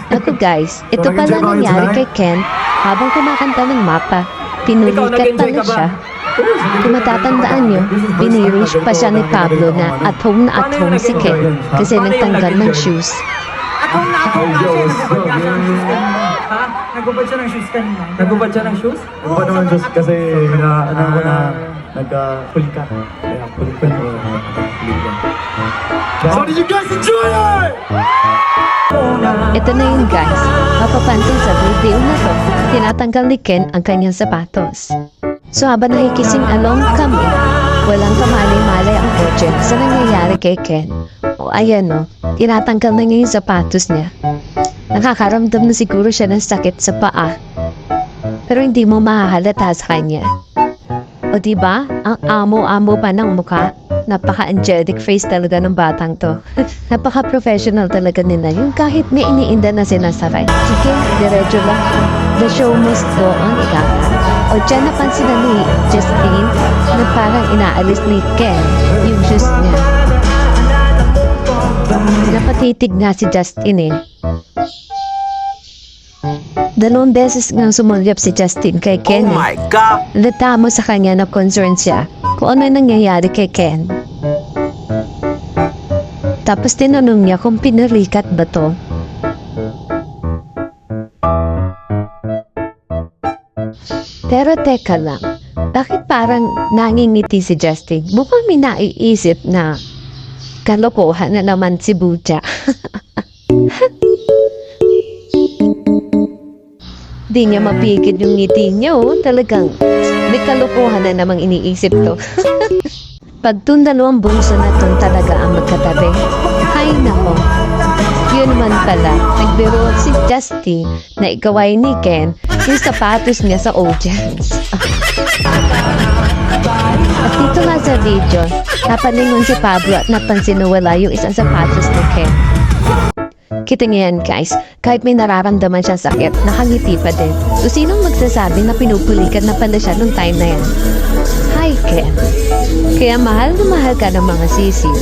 Ako guys, ito pala nangyari kay Ken habang kumakanta ng mapa. Pinulikat pala siya. Kung matatandaan nyo, binirish pa siya ni Pablo na at home si Ken kasi nagtanggal ng shoes. At home nga siya, nagubad siya ng shoes kanina. Nagubad siya ng shoes? Nagubad naman Diyos kasi nagpulikat. Kaya pulikat o nagpulikat. So did you guys enjoy it? Ito na yun guys, mapapansin sa video na to, tinatanggal ni Ken ang kanyang sapatos. So habang nakikising along kami, walang kamalay-malay ang kotse sa nangyayari kay Ken. O ayan o, tinatanggal na niya yung sapatos niya. Nakakaramdam na siguro siya ng sakit sa paa. Pero hindi mo mahahalata sa kanya. O diba, ang amo-amo pa ng mukha. Napaka-angelic face talaga ng batang to. Napaka-professional talaga nila yung kahit may iniinda na sinasakay. Sige, diretso lang. The show must go on, ika. O dyan napansin na ni Justine na parang inaalis ni Ken yung shoes niya. Napatitig nga si Justine eh. Dalawang beses ngang sumulyap si Justine kay Ken. Oh my God! Lata mo sa kanya na concern siya kung ano nangyayari kay Ken. Tapos tinanong niya kung pinarikat ba to. Pero teka lang, bakit parang nangingiti si Justin? Mukhang may naiisip na kalokohan na naman si Buja. Di niya mapigil yung ngiti niya, oh. Talagang may kalokohan na namang iniisip to. Pag tong dalawang bunso na tong talaga ang magkatabi, hay nako. Yun man pala, nagbiro si Justin na ikaway ni Ken yung sapatos niya sa audience. At dito nga sa video, napalingon si Pablo at napansin na wala yung isang sapatos ni Ken. Kita niyo yan guys, kahit may nararamdaman siya sakit, nakangiti pa din. So sinong magsasabi na pinupulikan na pala siya nung time na yan? Hi Ken. Kaya mahal na mahal ka ng mga sisiw.